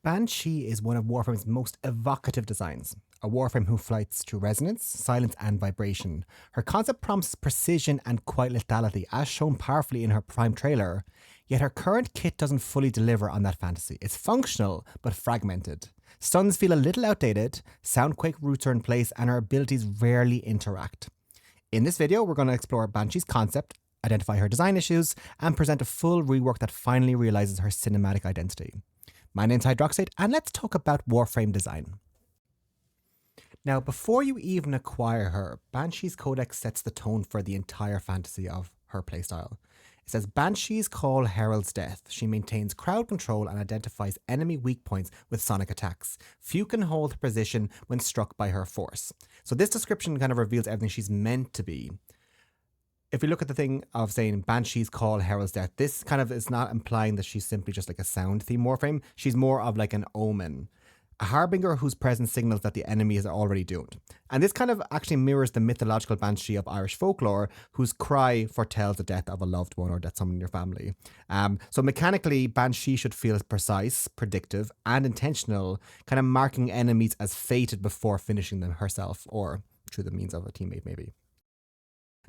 Banshee is one of Warframe's most evocative designs. A Warframe who fights through resonance, silence, and vibration. Her concept prompts precision and quiet lethality, as shown powerfully in her Prime trailer, yet her current kit doesn't fully deliver on that fantasy. It's functional, but fragmented. Stuns feel a little outdated, Soundquake roots are in place, and her abilities rarely interact. In this video, we're going to explore Banshee's concept, identify her design issues, and present a full rework that finally realizes her cinematic identity. My name's Hydroxate, and let's talk about Warframe design. Now, before you even acquire her, Banshee's Codex sets the tone for the entire fantasy of her playstyle. It says, Banshees call heralds death. She maintains crowd control and identifies enemy weak points with sonic attacks. Few can hold her position when struck by her force. So this description kind of reveals everything she's meant to be. If we look at the thing of saying Banshees call heralds death, this kind of is not implying that she's simply just like a sound theme Warframe. She's more of like an omen. A harbinger whose presence signals that the enemy is already doomed. And this kind of actually mirrors the mythological Banshee of Irish folklore, whose cry foretells the death of a loved one or death someone in your family. So mechanically, Banshee should feel precise, predictive, and intentional, kind of marking enemies as fated before finishing them herself, or through the means of a teammate maybe.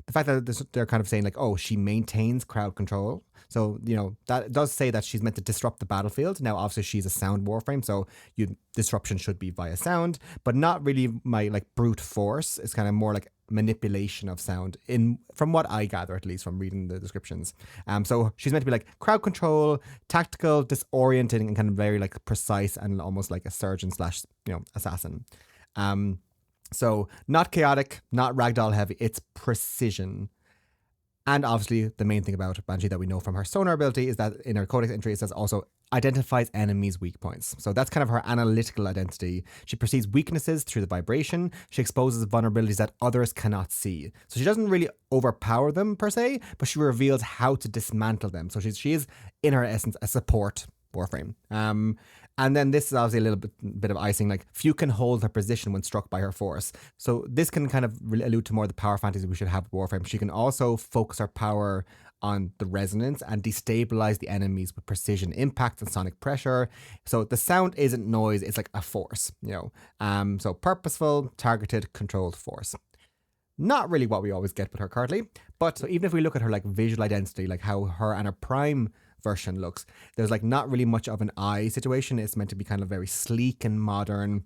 The fact that they're kind of saying like, oh, she maintains crowd control. So, you know, that does say that she's meant to disrupt the battlefield. Now, obviously, she's a sound Warframe, so disruption should be via sound, but not really my like brute force. It's kind of more like manipulation of sound from what I gather, at least from reading the descriptions. So she's meant to be like crowd control, tactical, disorienting, and kind of very like precise and almost like a surgeon slash, assassin. So not chaotic, not ragdoll heavy, it's precision. And obviously the main thing about Banshee that we know from her sonar ability is that in her codex entry it says also identifies enemies' weak points. So that's kind of her analytical identity. She perceives weaknesses through the vibration. She exposes vulnerabilities that others cannot see. So she doesn't really overpower them per se, but she reveals how to dismantle them. So she is in her essence a support Warframe. And then this is obviously a little bit of icing, like few can hold her position when struck by her force. So this can kind of allude to more the power fantasy we should have with Warframe. She can also focus her power on the resonance and destabilize the enemies with precision, impact, and sonic pressure. So the sound isn't noise, it's like a force, So purposeful, targeted, controlled force. Not really what we always get with her currently, but so even if we look at her like visual identity, like how her and her Prime version looks, there's like not really much of an eye situation. It's meant to be kind of very sleek and modern,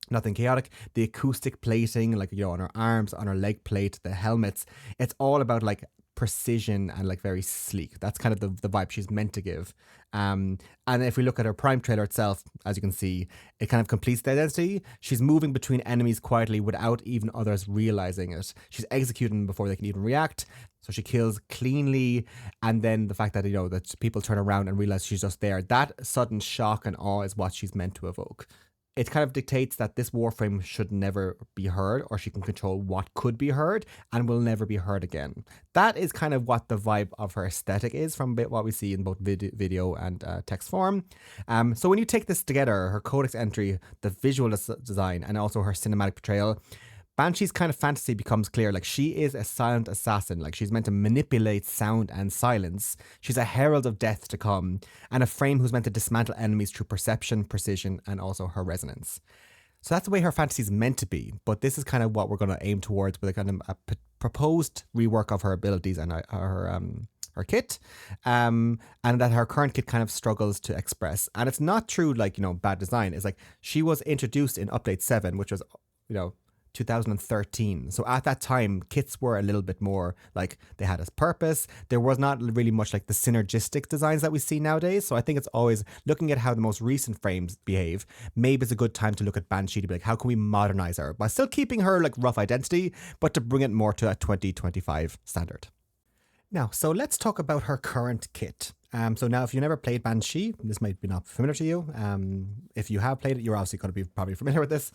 nothing chaotic. The acoustic plating, like on her arms, on her leg plate, the helmets, it's all about like precision and like very sleek. That's kind of the vibe she's meant to give. And if we look at her Prime trailer itself, as you can see, it kind of completes the identity. She's moving between enemies quietly without even others realizing it. She's executing before they can even react. So she kills cleanly, and then the fact that that people turn around and realize she's just there, that sudden shock and awe is what she's meant to evoke. It kind of dictates that this Warframe should never be heard, or she can control what could be heard and will never be heard again. That is kind of what the vibe of her aesthetic is from what we see in both video and text form. So when you take this together, her codex entry, the visual design, and also her cinematic portrayal, Banshee's kind of fantasy becomes clear. Like, she is a silent assassin. Like, she's meant to manipulate sound and silence. She's a herald of death to come, and a frame who's meant to dismantle enemies through perception, precision, and also her resonance. So that's the way her fantasy is meant to be. But this is kind of what we're going to aim towards with a kind of a proposed rework of her abilities and her kit, and that her current kit kind of struggles to express. And it's not true, like, bad design. It's like she was introduced in update 7, which was, 2013. So at that time, kits were a little bit more like they had a purpose. There was not really much like the synergistic designs that we see nowadays. So I think it's always looking at how the most recent frames behave. Maybe it's a good time to look at Banshee to be like, how can we modernize her by still keeping her like rough identity, but to bring it more to a 2025 standard. Now, so let's talk about her current kit. So now, if you never played Banshee, this might be not familiar to you. If you have played it, you're obviously going to be probably familiar with this.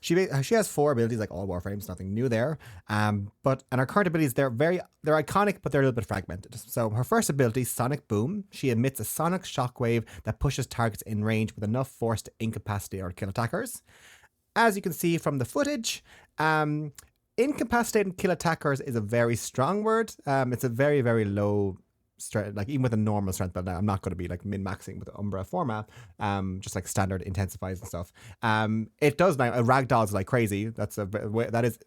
She has 4 abilities, like all Warframes, nothing new there. And her current abilities, they're iconic, but they're a little bit fragmented. So her first ability, Sonic Boom, she emits a sonic shockwave that pushes targets in range with enough force to incapacitate or kill attackers. As you can see from the footage, incapacitate and kill attackers is a very strong word. It's a very, very low like even with a normal strength build now, I'm not going to be like min-maxing with the Umbra format, just like standard intensifies and stuff. It does now, ragdolls like crazy. That is,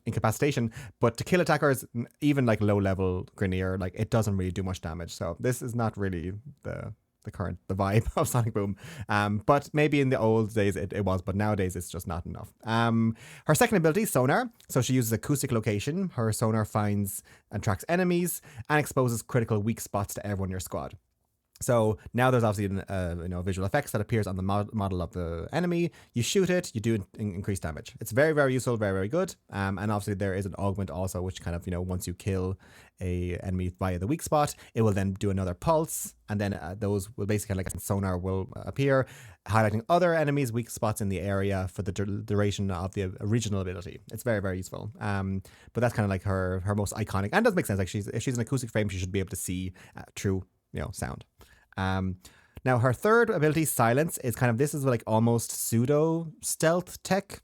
incapacitation, but to kill attackers, even like low level Grineer, like it doesn't really do much damage. So this is not really the vibe of Sonic Boom. But maybe in the old days it was, but nowadays it's just not enough. Her second ability, Sonar. So she uses acoustic location. Her sonar finds and tracks enemies and exposes critical weak spots to everyone in your squad. So now there's obviously visual effects that appears on the model of the enemy. You shoot it, you do increased damage. It's very, very useful, very, very good. And obviously there is an augment also, which kind of, once you kill a enemy via the weak spot, it will then do another pulse, and then those will basically like a sonar will appear, highlighting other enemies' weak spots in the area for the duration of the original ability. It's very, very useful. But that's kind of like her most iconic, and it does make sense. Like if she's an acoustic frame, she should be able to see through sound. Now her third ability, Silence, is kind of, this is like almost pseudo stealth tech.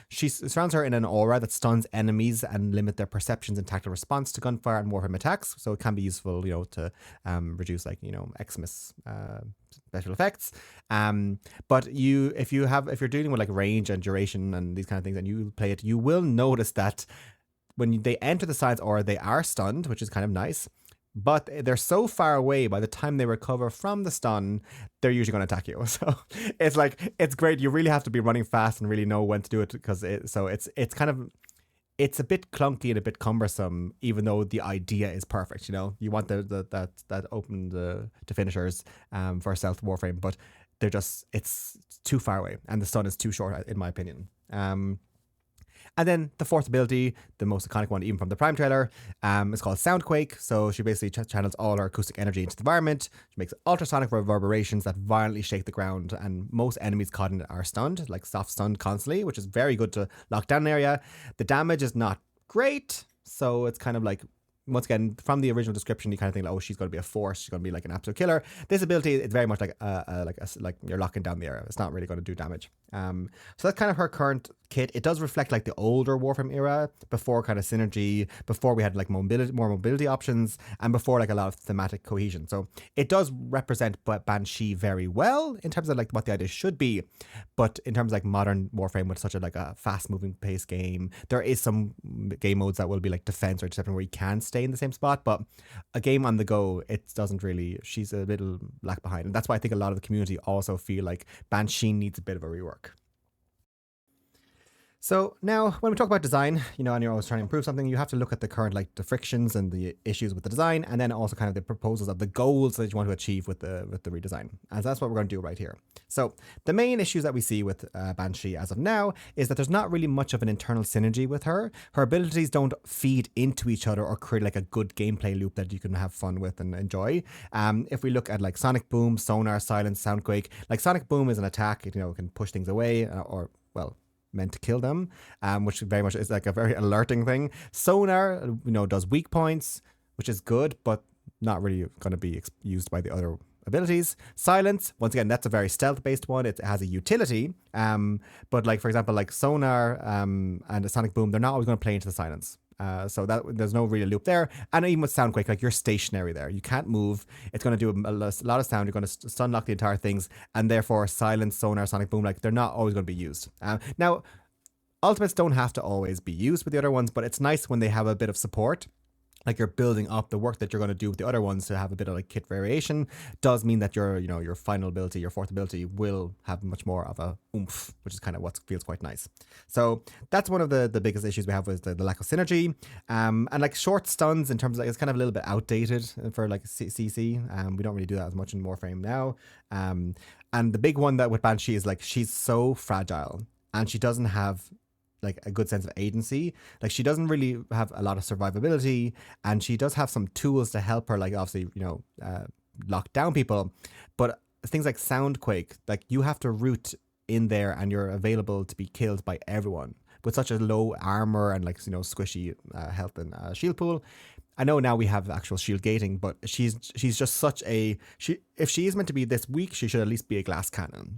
She surrounds her in an aura that stuns enemies and limit their perceptions and tactical response to gunfire and warframe attacks. So it can be useful, to reduce like Xmas special effects. But if you're dealing with like range and duration and these kind of things, and you play it, you will notice that when they enter the silence aura, they are stunned, which is kind of nice. But they're so far away, by the time they recover from the stun, they're usually going to attack you. So it's great. You really have to be running fast and really know when to do it, because it's a bit clunky and a bit cumbersome, even though the idea is perfect. You want that open to finishers for stealth warframe, but it's too far away, and the stun is too short, in my opinion. And then the fourth ability, the most iconic one, even from the Prime trailer, is called Soundquake. So she basically channels all her acoustic energy into the environment. She makes ultrasonic reverberations that violently shake the ground, and most enemies caught in it are stunned, like soft stunned constantly, which is very good to lock down an area. The damage is not great, so it's kind of like, once again, from the original description, you kind of think, oh, she's going to be a force. She's going to be like an absolute killer. This ability is very much like you're locking down the area. It's not really going to do damage. So that's kind of her current kit. It does reflect like the older Warframe era, before kind of synergy, before we had like more mobility options, and before like a lot of thematic cohesion. So it does represent Banshee very well in terms of like what the idea should be, but in terms of like modern Warframe with such a fast moving pace game, there is some game modes that will be like defense or deception where you can stay in the same spot, but a game on the go, it doesn't really, she's a little lag behind. And that's why I think a lot of the community also feel like Banshee needs a bit of a rework. So now when we talk about design, and you're always trying to improve something, you have to look at the current, like the frictions and the issues with the design, and then also kind of the proposals of the goals that you want to achieve with the redesign. And that's what we're going to do right here. So the main issues that we see with Banshee as of now is that there's not really much of an internal synergy with her. Her abilities don't feed into each other or create like a good gameplay loop that you can have fun with and enjoy. If we look at like Sonic Boom, Sonar, Silence, Soundquake, like Sonic Boom is an attack, it can push things away or meant to kill them, which very much is like a very alerting thing. Sonar, does weak points, which is good, but not really going to be used by the other abilities. Silence, once again, that's a very stealth-based one. It has a utility, but like, for example, like Sonar and the Sonic Boom, they're not always going to play into the silence. So that there's no real loop there. And even with Soundquake, like you're stationary there. You can't move. It's going to do a lot of sound. You're going to stun lock the entire things. And therefore, Silence, Sonar, Sonic Boom, like they're not always going to be used. Now, ultimates don't have to always be used with the other ones, but it's nice when they have a bit of support. Like you're building up the work that you're going to do with the other ones to have a bit of like kit variation does mean that your final ability, your fourth ability will have much more of a oomph, which is kind of what feels quite nice. So that's one of the biggest issues we have with the lack of synergy. And like short stuns in terms of like, it's kind of a little bit outdated for like CC. We don't really do that as much in Warframe now. And the big one that with Banshee is like she's so fragile and she doesn't have like a good sense of agency. Like she doesn't really have a lot of survivability, and she does have some tools to help her, like obviously, lock down people, but things like Soundquake, like you have to root in there and you're available to be killed by everyone with such a low armor and like, squishy health and shield pool. I know now we have actual shield gating, but she's just such if she is meant to be this weak, she should at least be a glass cannon,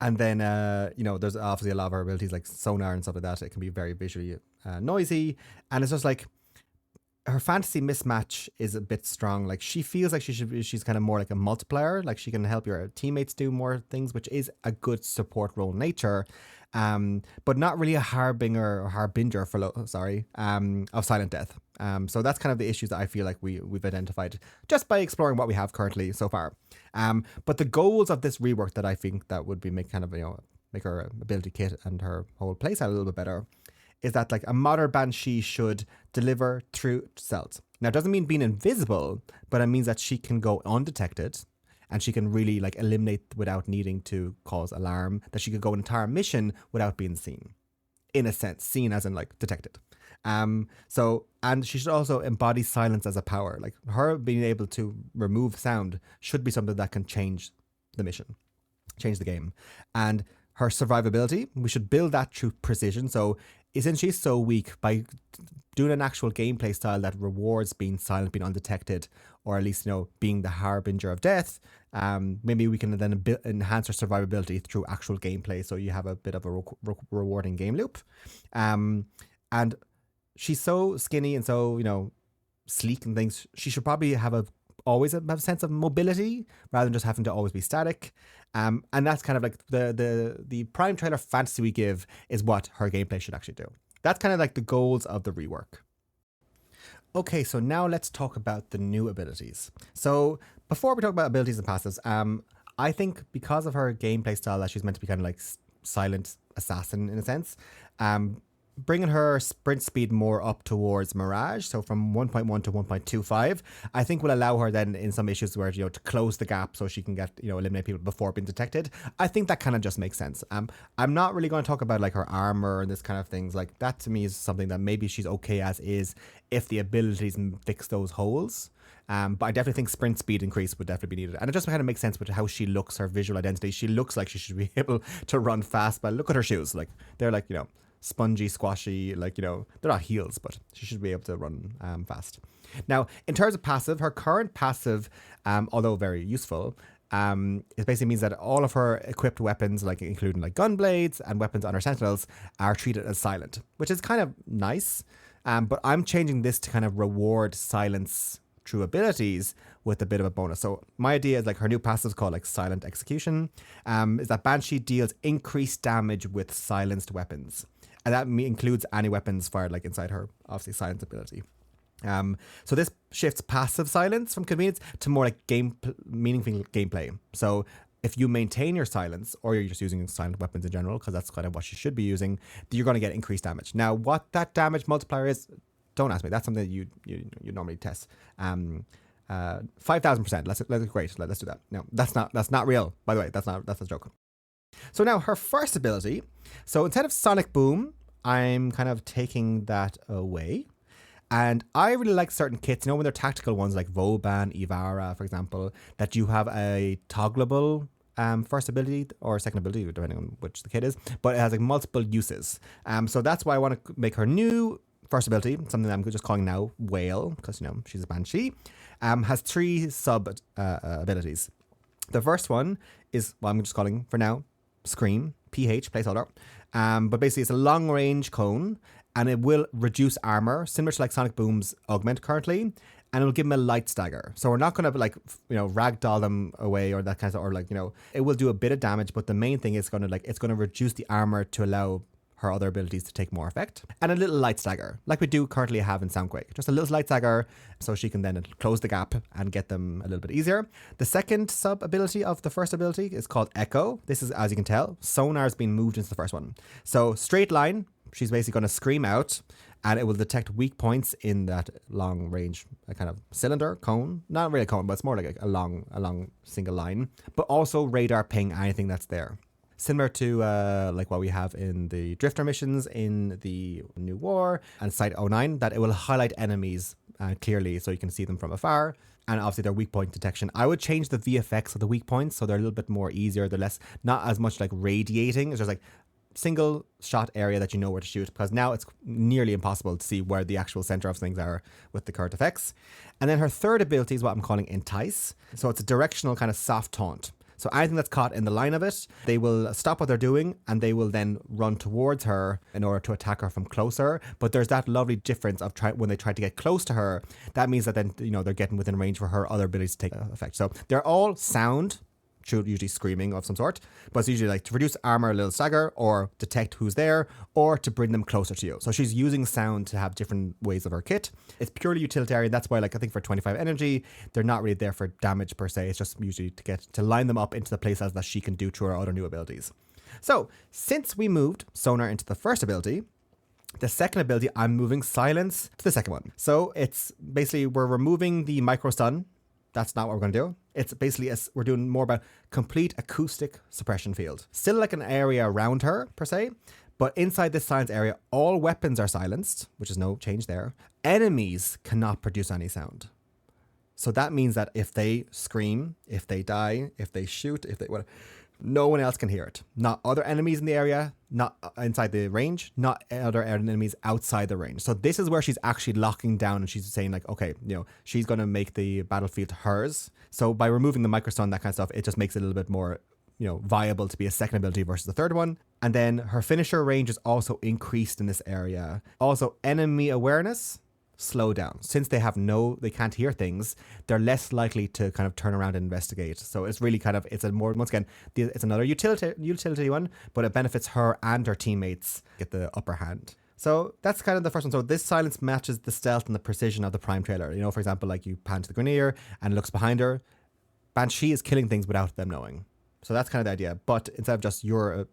And then, there's obviously a lot of our abilities like Sonar and stuff like that. It can be very visually noisy. And it's just like her fantasy mismatch is a bit strong. Like she feels like she's kind of more like a multiplier. Like she can help your teammates do more things, which is a good support role in nature. But not really a harbinger of silent death. So that's kind of the issues that I feel like we've identified just by exploring what we have currently so far. But the goals of this rework that I think that would be make her ability kit and her whole playstyle a little bit better is that like a modern Banshee should deliver through stealth. Now it doesn't mean being invisible, but it means that she can go undetected and she can really like eliminate without needing to cause alarm, that she could go an entire mission without being seen. In a sense, seen as in like detected. And she should also embody silence as a power. Like her being able to remove sound should be something that can change the mission, change the game. And her survivability, we should build that through precision. So since she's so weak, by doing an actual gameplay style that rewards being silent, being undetected, or at least, being the harbinger of death, maybe we can then enhance her survivability through actual gameplay. So you have a bit of a rewarding game loop. And she's so skinny and so, sleek and things. She should probably always have a sense of mobility rather than just having to always be static. And that's kind of like the prime trailer fantasy we give is what her gameplay should actually do. That's kind of like the goals of the rework. Okay, so now let's talk about the new abilities. So before we talk about abilities and passives, I think because of her gameplay style that she's meant to be kind of like silent assassin in a sense, bringing her sprint speed more up towards Mirage, so from 1.1 to 1.25, I think will allow her then in some issues where, to close the gap so she can get, eliminate people before being detected. I think that kind of just makes sense. I'm not really going to talk about like her armor and this kind of things. Like that to me is something that maybe she's okay as is if the abilities fix those holes. But I definitely think sprint speed increase would definitely be needed. And it just kind of makes sense with how she looks, her visual identity. She looks like she should be able to run fast, but look at her shoes. Like they're like, spongy, squashy, like, they're not heels, but she should be able to run fast. Now, in terms of passive, her current passive, although very useful, it basically means that all of her equipped weapons, like including like gun blades and weapons on her sentinels, are treated as silent, which is kind of nice. But I'm changing this to kind of reward silence through abilities with a bit of a bonus. So my idea is like her new passive is called like Silent Execution, is that Banshee deals increased damage with silenced weapons. And that includes any weapons fired like inside her, obviously, silence ability. So this shifts passive silence from convenience to more like meaningful gameplay. So if you maintain your silence, or you're just using silent weapons in general, because that's kind of what you should be using, you're going to get increased damage. Now, what that damage multiplier is, don't ask me. That's something that you normally test. 5,000%. Let's great. Let's do that. No, that's not real. By the way, that's a joke. So now her first ability. So instead of Sonic Boom, I'm kind of taking that away. And I really like certain kits, when they're tactical ones like Vauban, Ivara, for example, that you have a toggleable first ability or second ability, depending on which the kit is, but it has like multiple uses. So that's why I want to make her new first ability, something that I'm just calling now Whale, because, she's a Banshee, has 3 sub abilities. The first one is what I'm just calling for now Scream, PH, placeholder. But basically it's a long range cone and it will reduce armor, similar to like Sonic Boom's augment currently, and it'll give them a light stagger. So we're not going to like, ragdoll them away or that kind of, or like, it will do a bit of damage, but the main thing is it's going to reduce the armor to allow her other abilities to take more effect. And a little light stagger, like we do currently have in Soundquake. Just a little light stagger, so she can then close the gap and get them a little bit easier. The second sub ability of the first ability is called Echo. This is, as you can tell, sonar has been moved into the first one. So straight line, she's basically going to scream out, and it will detect weak points in that long range kind of cylinder, cone. Not really a cone, but it's more like a long single line. But also radar ping anything that's there. Similar to like what we have in the Drifter missions in the New War and Site 09, that it will highlight enemies clearly so you can see them from afar. And obviously their weak point detection. I would change the VFX of the weak points so they're a little bit more easier. They're less, not as much like radiating. It's just like single shot area that you know where to shoot, because now it's nearly impossible to see where the actual center of things are with the current effects. And then her third ability is what I'm calling Entice. So it's a directional kind of soft taunt. So anything that's caught in the line of it, they will stop what they're doing and they will then run towards her in order to attack her from closer. But there's that lovely difference of when they try to get close to her, that means that then, they're getting within range for her other abilities to take effect. So they're all sound, usually screaming of some sort, but it's usually like to reduce armor, a little stagger, or detect who's there, or to bring them closer to you. So she's using sound to have different ways of her kit. It's purely utilitarian. That's why, like, I think for 25 energy, they're not really there for damage per se. It's just usually to line them up into the places that she can do through her other new abilities. So since we moved Sonar into the first ability, the second ability, I'm moving Silence to the second one. So it's basically we're removing the micro stun. That's not what we're going to do. It's basically, we're doing more about complete acoustic suppression field. Still like an area around her, per se, but inside this silence area, all weapons are silenced, which is no change there. Enemies cannot produce any sound. So that means that if they scream, if they die, if they shoot, no one else can hear it. Not other enemies in the area, not inside the range, not other enemies outside the range. So this is where she's actually locking down and she's saying like, okay, she's going to make the battlefield hers. So by removing the microstun, that kind of stuff, it just makes it a little bit more, viable to be a second ability versus the third one. And then her finisher range is also increased in this area. Also, enemy awareness, slow down. Since they can't hear things, they're less likely to kind of turn around and investigate. So it's really it's another utility one, but it benefits her and her teammates get the upper hand. So that's kind of the first one. So this silence matches the stealth and the precision of the Prime trailer. For example, like you pan to the Grenadier and looks behind her, Banshee is killing things without them knowing. So that's kind of the idea. But instead of just your,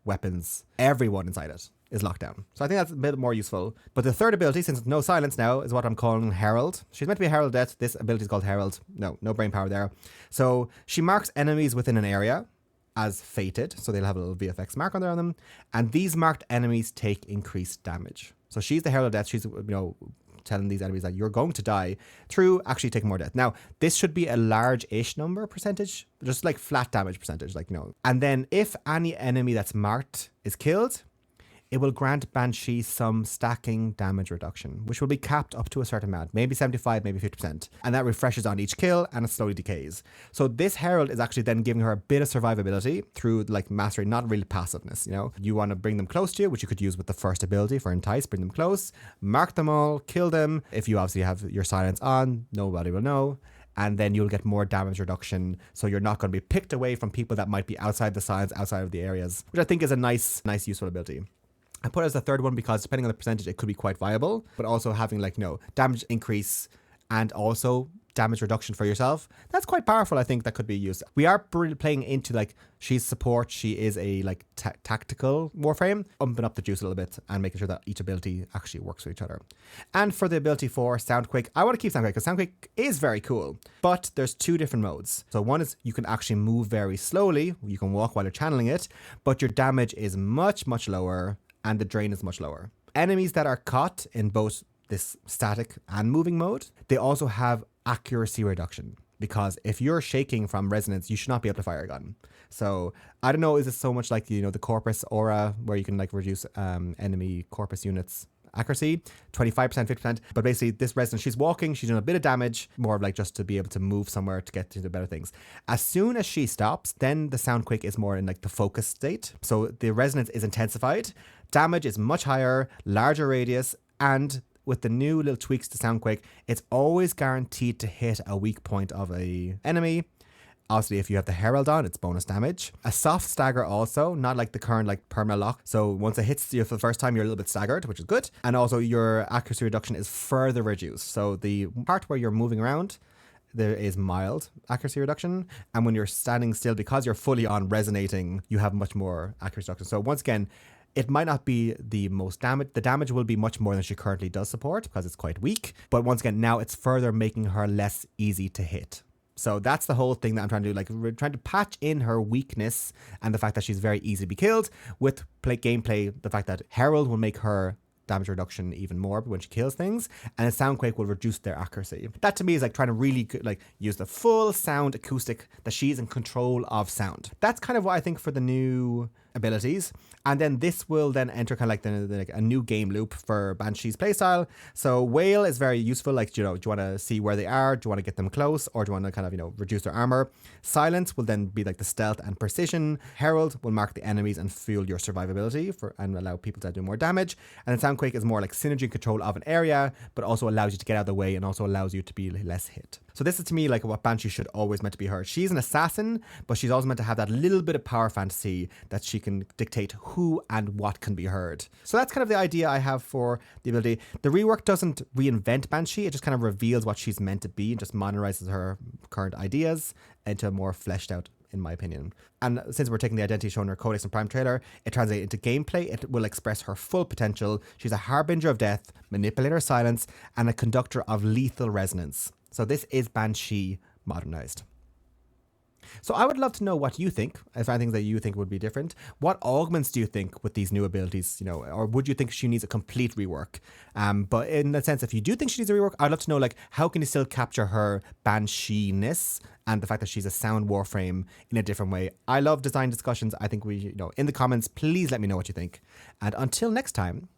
weapons, everyone inside it is locked down. So I think that's a bit more useful. But the third ability, since no silence now, is what I'm calling Herald. She's meant to be a Herald of Death. This ability is called Herald. No brain power there. So she marks enemies within an area as fated. So they'll have a little VFX mark on them. And these marked enemies take increased damage. So she's the Herald of Death. She's, telling these enemies that you're going to die through actually taking more death. Now, this should be a large-ish number percentage, just like flat damage percentage, And then if any enemy that's marked is killed, it will grant Banshee some stacking damage reduction, which will be capped up to a certain amount, maybe 75, maybe 50%. And that refreshes on each kill and it slowly decays. So this Herald is actually then giving her a bit of survivability through mastery, not really passiveness, You want to bring them close to you, which you could use with the first ability for Entice, bring them close, mark them all, kill them. If you obviously have your silence on, nobody will know. And then you'll get more damage reduction. So you're not going to be picked away from people that might be outside the silence, outside of the areas, which I think is a nice useful ability. I put it as the third one because depending on the percentage, it could be quite viable, but also having damage increase and also damage reduction for yourself. That's quite powerful. I think that could be used. We are playing into she's support. She is a tactical Warframe, bumping up the juice a little bit and making sure that each ability actually works with each other. And for the ability for Soundquake, I want to keep Soundquake because Soundquake is very cool, but there's two different modes. So one is you can actually move very slowly. You can walk while you're channeling it, but your damage is much, much lower. And the drain is much lower. Enemies that are caught in both this static and moving mode, they also have accuracy reduction. Because if you're shaking from resonance, you should not be able to fire a gun. So I don't know, is it so much like, the Corpus aura where you can reduce enemy Corpus units accuracy, 25%, 50%. But basically this resonance, she's walking, she's doing a bit of damage, more of just to be able to move somewhere to get to the better things. As soon as she stops, then the Soundquake is more in the focus state. So the resonance is intensified. Damage is much higher, larger radius, and with the new little tweaks to Soundquake, it's always guaranteed to hit a weak point of a enemy. Obviously, if you have the Herald on, it's bonus damage. A soft stagger also, not like the current perma lock. So once it hits you for the first time, you're a little bit staggered, which is good. And also your accuracy reduction is further reduced. So the part where you're moving around, there is mild accuracy reduction. And when you're standing still, because you're fully on resonating, you have much more accuracy reduction. So once again, it might not be the most damage. The damage will be much more than she currently does support because it's quite weak. But once again, now it's further making her less easy to hit. So that's the whole thing that I'm trying to do. We're trying to patch in her weakness and the fact that she's very easy to be killed with gameplay. The fact that Herald will make her damage reduction even more when she kills things, and a Soundquake will reduce their accuracy. That to me is trying to really use the full sound acoustic, that she's in control of sound. That's kind of what I think for the new abilities, and then this will then enter kind of like like a new game loop for Banshee's playstyle. So Wail is very useful, like, do you want to see where they are, do you want to get them close, or do you want to kind of reduce their armor. Silence will then be like the stealth and precision. Herald will mark the enemies and fuel your survivability and allow people to do more damage. And then Soundquake is more like synergy and control of an area, but also allows you to get out of the way and also allows you to be less hit. So this is to me like what Banshee should always meant to be her. She's an assassin, but she's also meant to have that little bit of power fantasy that she can dictate who and what can be heard. So that's kind of the idea I have for the ability. The rework doesn't reinvent Banshee, it just kind of reveals what she's meant to be and just modernizes her current ideas into a more fleshed out, in my opinion. And since we're taking the identity shown in her Codex and Prime trailer, it translates into gameplay. It will express her full potential. She's a harbinger of death, manipulator of silence, and a conductor of lethal resonance. So this is Banshee modernized. So I would love to know what you think, if there are things that you think would be different. What augments do you think with these new abilities, or would you think she needs a complete rework? But in that sense, if you do think she needs a rework, I'd love to know, like, how can you still capture her Banshee-ness and the fact that she's a sound warframe in a different way? I love design discussions. I think in the comments, please let me know what you think. And until next time,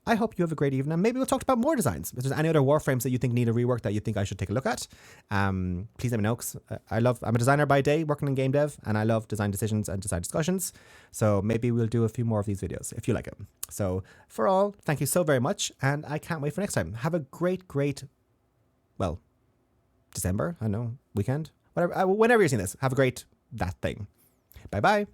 I hope you have a great evening, and maybe we'll talk about more designs. If there's any other warframes that you think need a rework that you think I should take a look at, please let me know, because I'm a designer by day working in game dev, and I love design decisions and design discussions. So maybe we'll do a few more of these videos if you like it. So for all, thank you so very much, and I can't wait for next time. Have a great, December, I don't know, weekend, whatever, whenever you're seeing this, have a great that thing. Bye-bye.